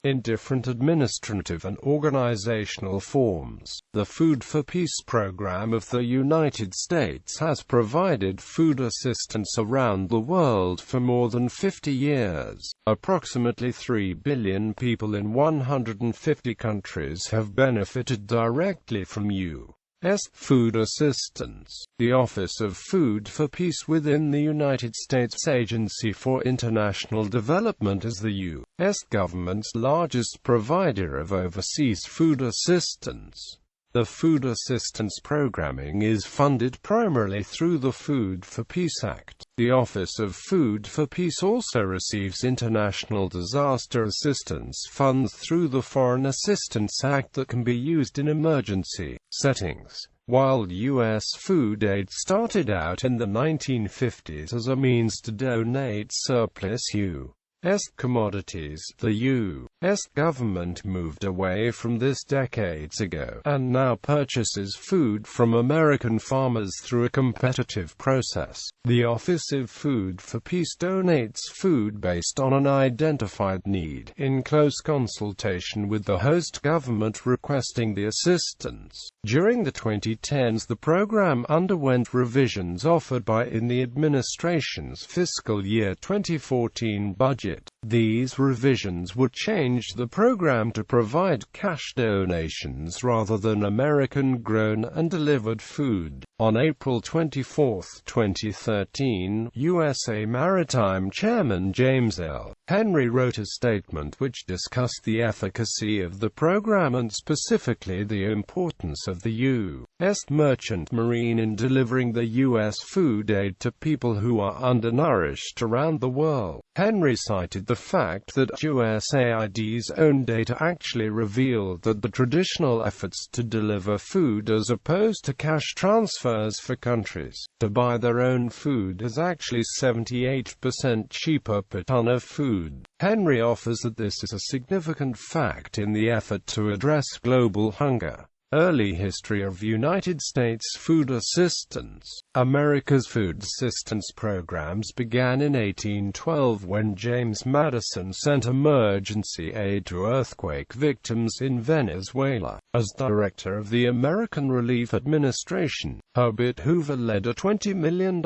in different administrative and organizational forms. The Food for Peace program of the United States has provided food assistance around the world for more than 50 years. Approximately 3 billion people in 150 countries have benefited directly from U.S. food assistance. The Office of Food for Peace within the United States Agency for International Development is the U.S. government's largest provider of overseas food assistance. The food assistance programming is funded primarily through the Food for Peace Act. The Office of Food for Peace also receives international disaster assistance funds through the Foreign Assistance Act that can be used in emergency settings. While U.S. food aid started out in the 1950s as a means to donate surplus U.S. commodities, the U.S. government moved away from this decades ago, and now purchases food from American farmers through a competitive process. The Office of Food for Peace donates food based on an identified need, in close consultation with the host government requesting the assistance. During the 2010s, the program underwent revisions offered by in the administration's fiscal year 2014 budget. These revisions would change the program to provide cash donations rather than American-grown and delivered food. On April 24, 2013, USA Maritime Chairman James L. Henry wrote a statement which discussed the efficacy of the program and specifically the importance of the U.S. merchant marine in delivering the U.S. food aid to people who are undernourished around the world. Henry cited the fact that USAID's own data actually revealed that the traditional efforts to deliver food as opposed to cash transfers for countries to buy their own food is actually 78% cheaper per ton of food. Henry offers that this is a significant fact in the effort to address global hunger. Early history of United States food assistance. America's food assistance programs began in 1812 when James Madison sent emergency aid to earthquake victims in Venezuela. As director of the American Relief Administration, Herbert Hoover led a $20 million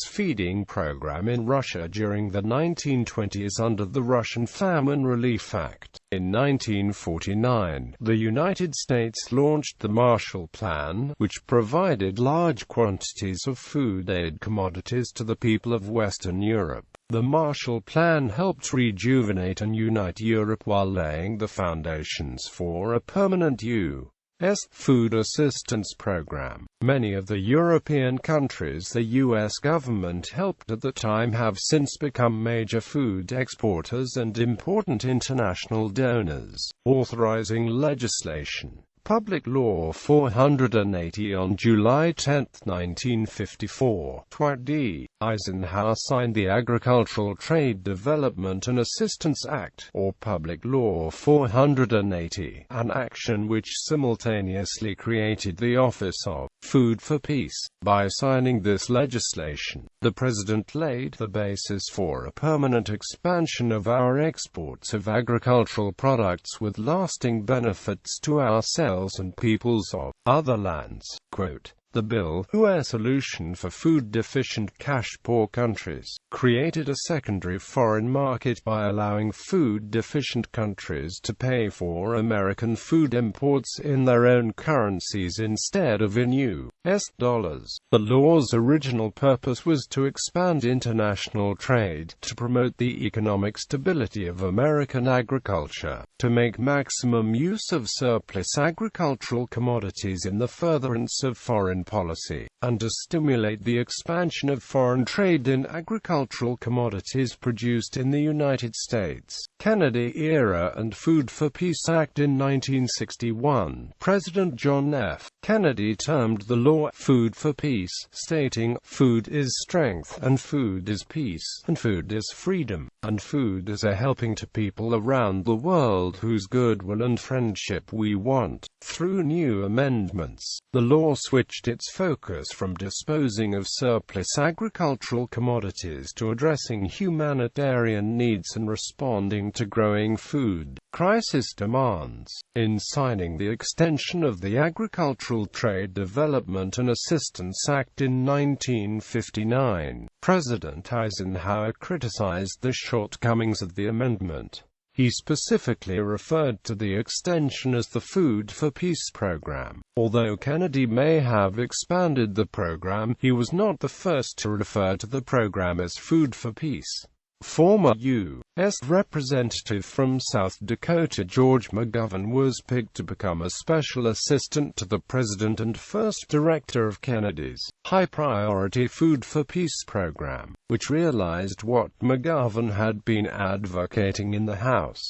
feeding program in Russia during the 1920s under the Russian Famine Relief Act. In 1949, the United States launched the Marshall Plan, which provided large quantities of food aid commodities to the people of Western Europe. The Marshall Plan helped rejuvenate and unite Europe while laying the foundations for a permanent U.S. food assistance program. Many of the European countries the U.S. government helped at the time have since become major food exporters and important international donors. Authorizing legislation. Public Law 480 on July 10, 1954, Dwight D. Eisenhower signed the Agricultural Trade Development and Assistance Act, or Public Law 480, an action which simultaneously created the Office of Food for Peace. By signing this legislation, the President laid the basis for a permanent expansion of our exports of agricultural products with lasting benefits to ourselves and peoples of other lands. Quote, the bill, a solution for food-deficient cash-poor countries, created a secondary foreign market by allowing food-deficient countries to pay for American food imports in their own currencies instead of in U.S. dollars. The law's original purpose was to expand international trade, to promote the economic stability of American agriculture, to make maximum use of surplus agricultural commodities in the furtherance of foreign policy, and to stimulate the expansion of foreign trade in agricultural commodities produced in the United States. Kennedy-era and Food for Peace Act in 1961. President John F. Kennedy termed the law Food for Peace, stating, "Food is strength, and food is peace, and food is freedom, and food is a helping to people around the world whose goodwill and friendship we want." Through new amendments, the law switched its focus from disposing of surplus agricultural commodities to addressing humanitarian needs and responding to growing food crisis demands. In signing the extension of the Agricultural Trade Development and Assistance Act in 1959, President Eisenhower criticized the shortcomings of the amendment. He specifically referred to the extension as the Food for Peace program. Although Kennedy may have expanded the program, he was not the first to refer to the program as Food for Peace. Former U.S. Representative from South Dakota George McGovern was picked to become a special assistant to the president and first director of Kennedy's high-priority Food for Peace program, which realized what McGovern had been advocating in the House.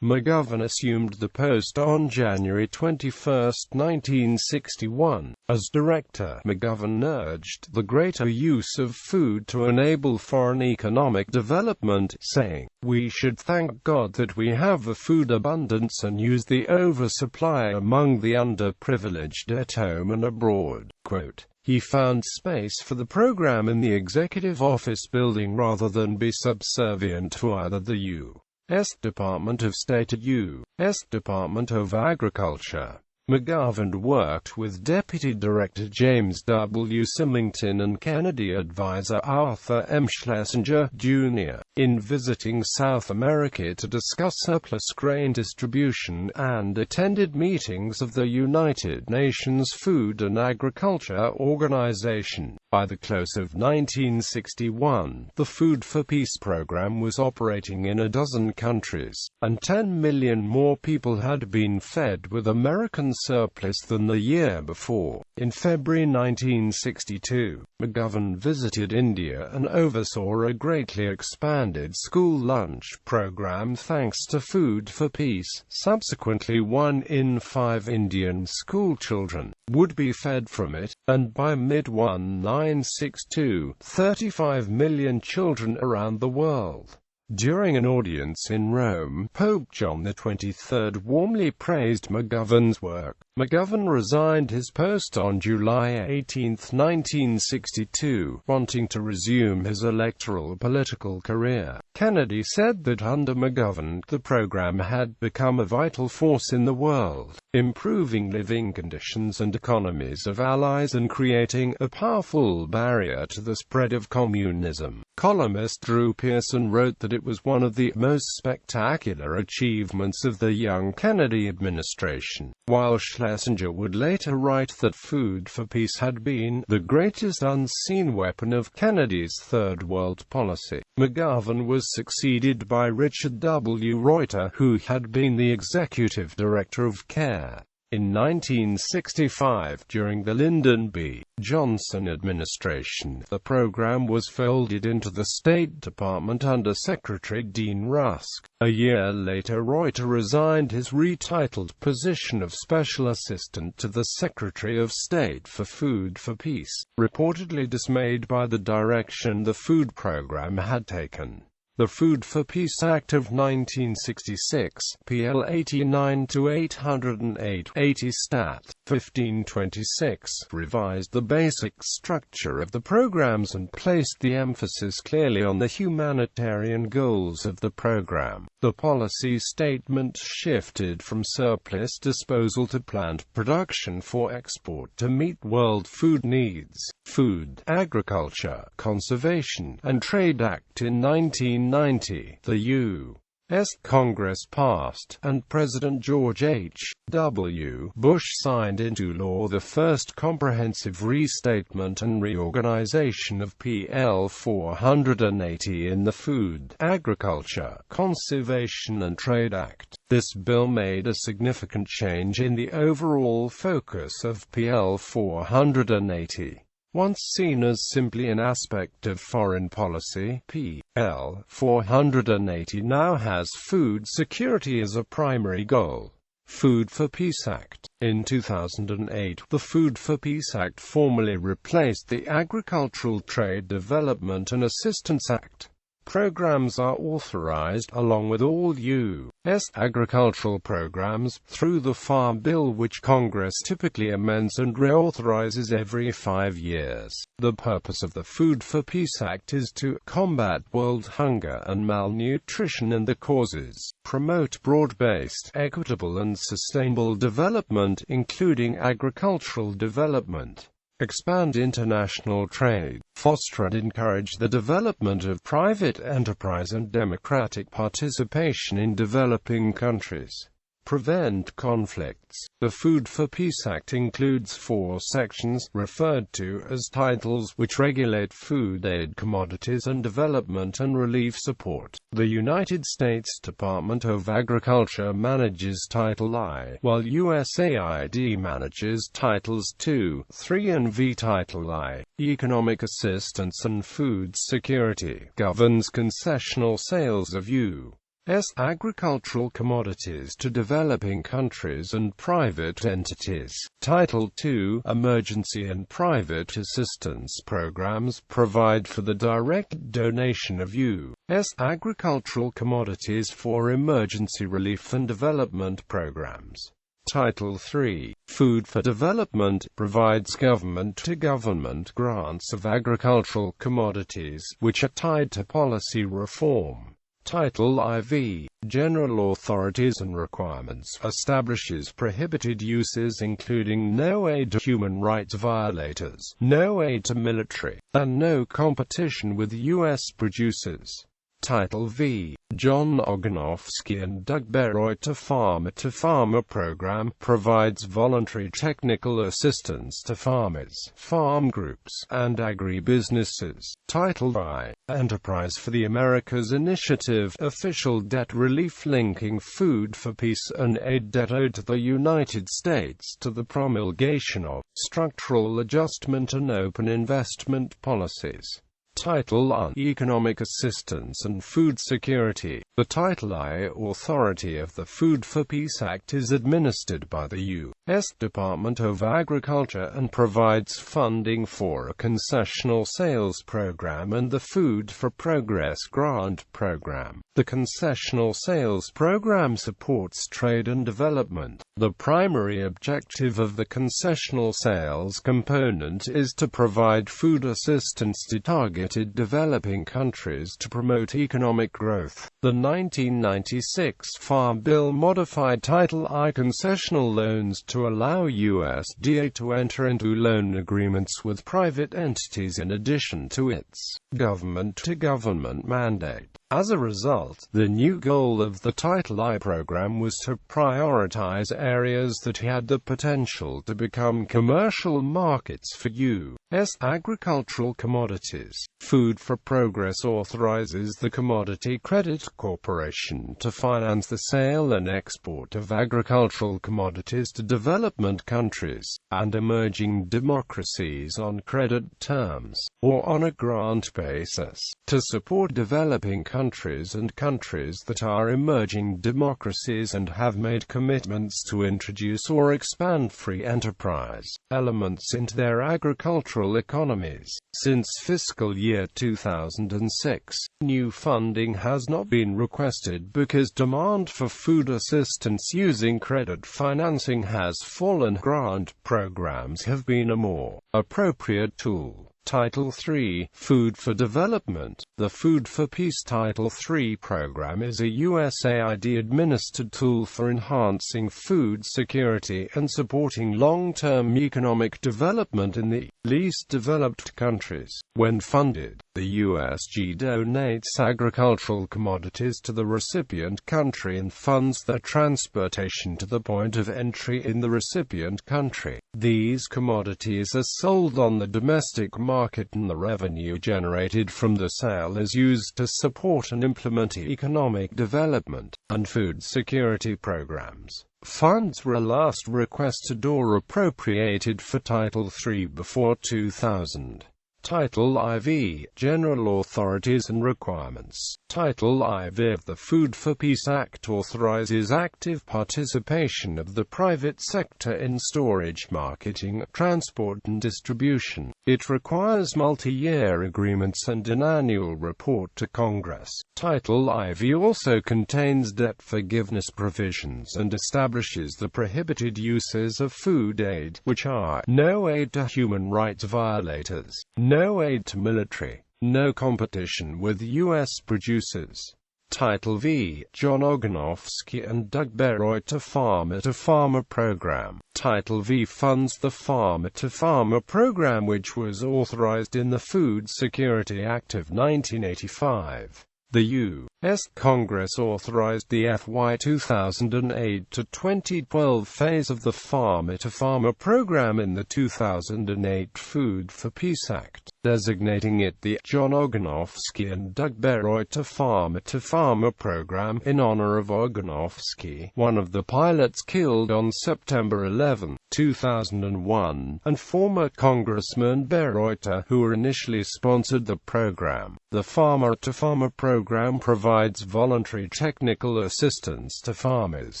McGovern assumed the post on January 21, 1961. As director, McGovern urged the greater use of food to enable foreign economic development, saying, "We should thank God that we have a food abundance and use the oversupply among the underprivileged at home and abroad." Quote, he found space for the program in the executive office building rather than be subservient to either the U.S. Department of State or U.S. Department of Agriculture. McGovern worked with Deputy Director James W. Symington and Kennedy advisor Arthur M. Schlesinger, Jr., in visiting South America to discuss surplus grain distribution, and attended meetings of the United Nations Food and Agriculture Organization. By the close of 1961, the Food for Peace program was operating in a dozen countries, and 10 million more people had been fed with American surplus than the year before. In February 1962, McGovern visited India and oversaw a greatly expanded school lunch program thanks to Food for Peace. Subsequently, 1 in 5 Indian schoolchildren would be fed from it, and by mid-1962, 35 million children around the world. During an audience in Rome, Pope John XXIII warmly praised McGovern's work. McGovern resigned his post on July 18, 1962, wanting to resume his electoral political career. Kennedy said that under McGovern, the program had become a vital force in the world, improving living conditions and economies of allies and creating a powerful barrier to the spread of communism. Columnist Drew Pearson wrote that it was one of the most spectacular achievements of the young Kennedy administration, while Schlesinger would later write that Food for Peace had been the greatest unseen weapon of Kennedy's Third World policy. McGovern was succeeded by Richard W. Reuter, who had been the executive director of CARE. In 1965, during the Lyndon B. Johnson administration, the program was folded into the State Department under Secretary Dean Rusk. A year later, Reuter resigned his retitled position of Special Assistant to the Secretary of State for Food for Peace, reportedly dismayed by the direction the food program had taken. The Food for Peace Act of 1966, PL 89-808, 80 Stat. 1526, revised the basic structure of the programs and placed the emphasis clearly on the humanitarian goals of the program. The policy statement shifted from surplus disposal to planned production for export to meet world food needs. Food, Agriculture, Conservation, and Trade Act in 1990, the U.S. Congress passed, and President George H.W. Bush signed into law the first comprehensive restatement and reorganization of PL 480 in the Food, Agriculture, Conservation and Trade Act. This bill made a significant change in the overall focus of PL 480. Once seen as simply an aspect of foreign policy, PL 480 now has food security as a primary goal. Food for Peace Act. In 2008, the Food for Peace Act formally replaced the Agricultural Trade Development and Assistance Act. programs are authorized, along with all U.S. agricultural programs, through the Farm Bill, which Congress typically amends and reauthorizes every 5 years. The purpose of the Food for Peace Act is to combat world hunger and malnutrition and the causes, promote broad-based, equitable and sustainable development, including agricultural development, expand international trade, foster and encourage the development of private enterprise and democratic participation in developing countries, prevent conflicts. The Food for Peace Act includes 4 sections, referred to as titles, which regulate food aid, commodities and development and relief support. The United States Department of Agriculture manages Title I, while USAID manages Titles II, III and V. Title I, Economic Assistance and Food Security, governs concessional sales of U.S. agricultural commodities to developing countries and private entities. Title II, Emergency and Private Assistance Programs, provide for the direct donation of U.S. agricultural commodities for emergency relief and development programs. Title III, Food for Development, provides government-to-government grants of agricultural commodities, which are tied to policy reform. Title IV, General Authorities and Requirements, establishes prohibited uses including no aid to human rights violators, no aid to military, and no competition with U.S. producers. Title V, John Oganovsky and Doug Beroit Farmer program, provides voluntary technical assistance to farmers, farm groups, and agribusinesses. Title I, Enterprise for the Americas Initiative, official debt relief linking food for peace and aid debt owed to the United States to the promulgation of structural adjustment and open investment policies. Title I, Economic Assistance and Food Security. The Title I authority of the Food for Peace Act is administered by the U.S. Department of Agriculture and provides funding for a concessional sales program and the Food for Progress grant program. The concessional sales program supports trade and development. The primary objective of the concessional sales component is to provide food assistance to targeted developing countries to promote economic growth. The 1996 Farm Bill modified Title I concessional loans to allow USDA to enter into loan agreements with private entities in addition to its government-to-government mandate. As a result, the new goal of the Title I program was to prioritize areas that had the potential to become commercial markets for U.S. agricultural commodities. Food for Progress authorizes the Commodity Credit Corporation to finance the sale and export of agricultural commodities to development countries and emerging democracies on credit terms, or on a grant basis, to support developing countries and countries that are emerging democracies and have made commitments to introduce or expand free enterprise elements into their agricultural economies. Since fiscal year 2006, new funding has not been requested because demand for food assistance using credit financing has fallen. Grant programs have been a more appropriate tool. Title III, Food for Development. The Food for Peace Title III program is a USAID-administered tool for enhancing food security and supporting long-term economic development in the least developed countries. When funded, the USG donates agricultural commodities to the recipient country and funds their transportation to the point of entry in the recipient country. These commodities are sold on the domestic market and the revenue generated from the sale is used to support and implement economic development and food security programs. Funds were last requested or appropriated for Title III before 2000. Title IV. General Authorities and Requirements. Title IV of the Food for Peace Act authorizes active participation of the private sector in storage, marketing, transport and distribution. It requires multi-year agreements and an annual report to Congress. Title IV also contains debt forgiveness provisions and establishes the prohibited uses of food aid, which are: no aid to human rights violators, no aid to military, no competition with U.S. producers. Title V. John Oganovsky and Doug Bereuter Farmer-to-Farmer Program. Title V funds the Farmer-to-Farmer Program, which was authorized in the Food Security Act of 1985. The U.S. Congress authorized the FY 2008 to 2012 phase of the Farmer-to-Farmer Program in the 2008 Food for Peace Act, designating it the John Oganovsky and Doug Bereuter Farmer-to-Farmer Program in honor of Oganovsky, one of the pilots killed on September 11, 2001, and former Congressman Bereuter, who initially sponsored the program. The Farmer-to-Farmer Program provides voluntary technical assistance to farmers,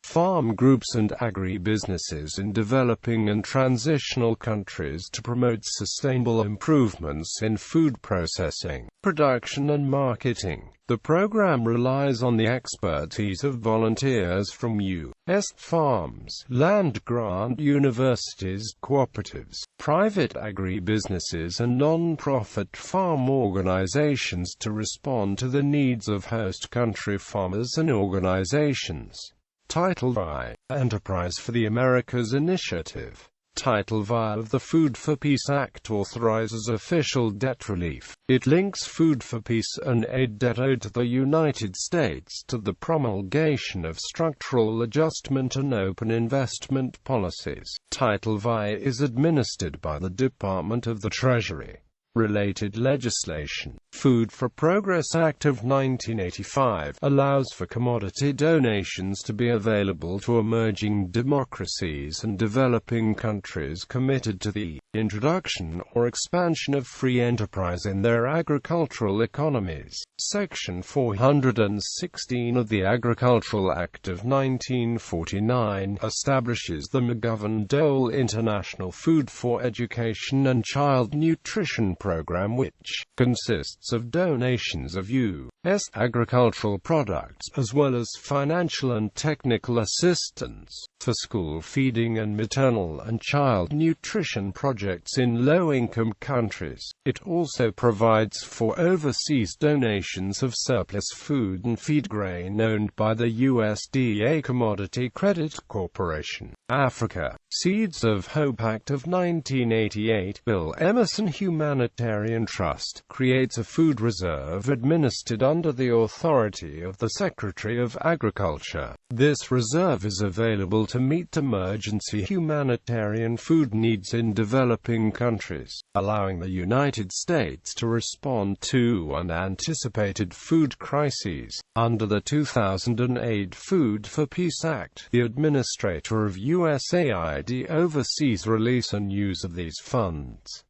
farm groups and agri-businesses in developing and transitional countries to promote sustainable improvements in food processing, production and marketing. The program relies on the expertise of volunteers from U.S. farms, land-grant universities, cooperatives, private agri-businesses and non-profit farm organizations to respond to the needs of host country farmers and organizations. Title I. Enterprise for the Americas Initiative. Title V of the Food for Peace Act authorizes official debt relief. It links Food for Peace and aid debt owed to the United States to the promulgation of structural adjustment and open investment policies. Title V is administered by the Department of the Treasury. Related legislation. Food for Progress Act of 1985 allows for commodity donations to be available to emerging democracies and developing countries committed to the introduction or expansion of free enterprise in their agricultural economies. Section 416 of the Agricultural Act of 1949 establishes the McGovern-Dole International Food for Education and Child Nutrition Program, which consists of donations of U.S. agricultural products, as well as financial and technical assistance for school feeding and maternal and child nutrition projects in low-income countries. It also provides for overseas donations of surplus food and feed grain owned by the USDA Commodity Credit Corporation. Africa. Seeds of Hope Act of 1988. Bill Emerson Humanitarian Trust creates a food reserve administered under the authority of the Secretary of Agriculture. This reserve is available to meet emergency humanitarian food needs in developing countries, allowing the United States to respond to unanticipated food crises. Under the 2008 Food for Peace Act, the administrator of USAID oversees release and use of these funds.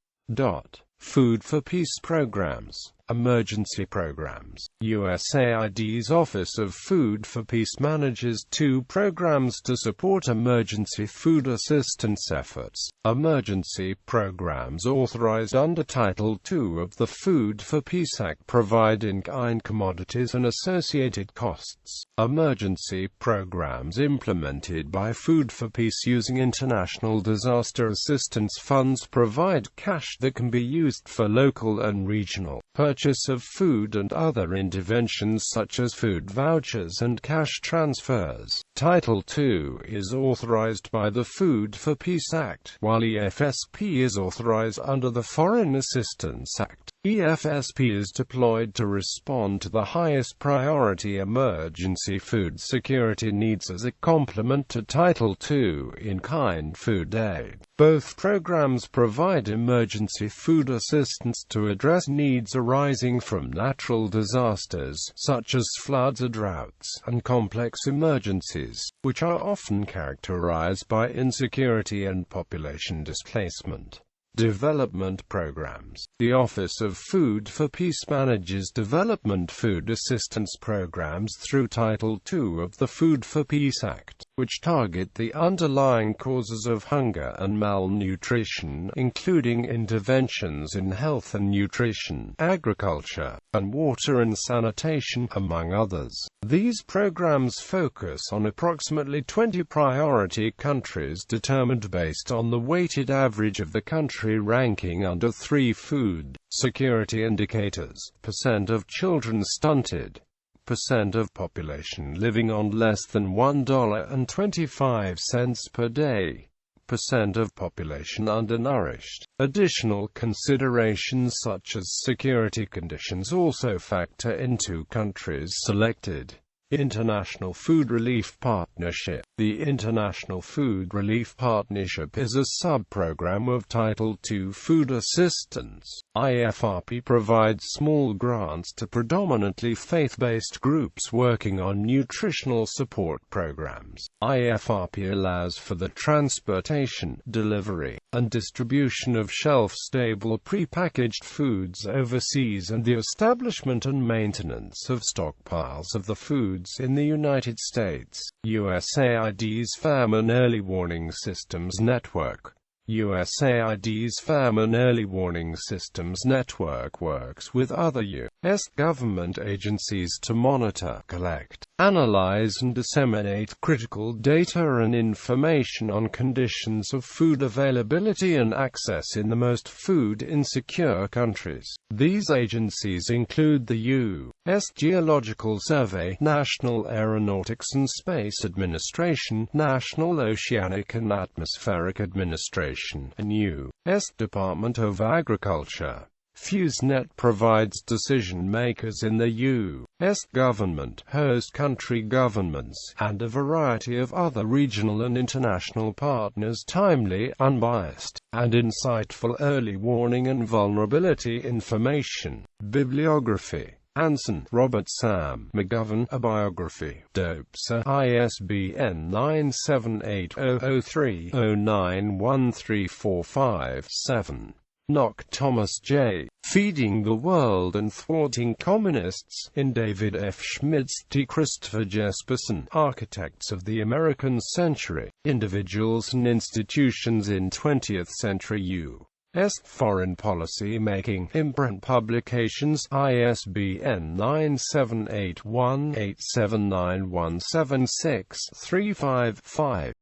Food for Peace Programs. Emergency Programs. USAID's Office of Food for Peace manages two programs to support emergency food assistance efforts. Emergency programs authorized under Title II of the Food for Peace Act provide in-kind commodities and associated costs. Emergency programs implemented by Food for Peace using international disaster assistance funds provide cash that can be used for local and regional purchase of food and other interventions such as food vouchers and cash transfers. Title II is authorized by the Food for Peace Act, while EFSP is authorized under the Foreign Assistance Act. EFSP is deployed to respond to the highest priority emergency food security needs as a complement to Title II in-kind food aid. Both programs provide emergency food assistance to address needs arising from natural disasters, such as floods, droughts, and complex emergencies, which are often characterized by insecurity and population displacement. Development programs. The Office of Food for Peace manages development food assistance programs through Title II of the Food for Peace Act, which target the underlying causes of hunger and malnutrition, including interventions in health and nutrition, agriculture, and water and sanitation, among others. These programs focus on approximately 20 priority countries determined based on the weighted average of the country ranking under 3 food security indicators: percent of children stunted, percent of population living on less than $1.25 per day, percent of population undernourished. Additional considerations such as security conditions also factor into countries selected. International Food Relief Partnership. The International Food Relief Partnership is a sub-program of Title II Food Assistance. IFRP provides small grants to predominantly faith-based groups working on nutritional support programs. IFRP allows for the transportation, delivery, and distribution of shelf-stable prepackaged foods overseas and the establishment and maintenance of stockpiles of the foods in the United States. USAID's Famine Early Warning Systems Network. USAID's Famine Early Warning Systems Network works with other U.S. government agencies to monitor, collect, analyze and disseminate critical data and information on conditions of food availability and access in the most food-insecure countries. These agencies include the U.S. Geological Survey, National Aeronautics and Space Administration, National Oceanic and Atmospheric Administration, and U.S. Department of Agriculture. FuseNet provides decision-makers in the U.S. government, host country governments, and a variety of other regional and international partners timely, unbiased, and insightful early warning and vulnerability information. Bibliography. Hansen, Robert Sam. McGovern, A Biography. Dopsa, ISBN 978-003-091345-7. Nock, Thomas J. Feeding the World and Thwarting Communists, in David F. Schmidt's T. Christopher Jesperson, Architects of the American Century, Individuals and Institutions in 20th Century U.S. Foreign Policy Making, Imprint Publications, ISBN 978-1879176355.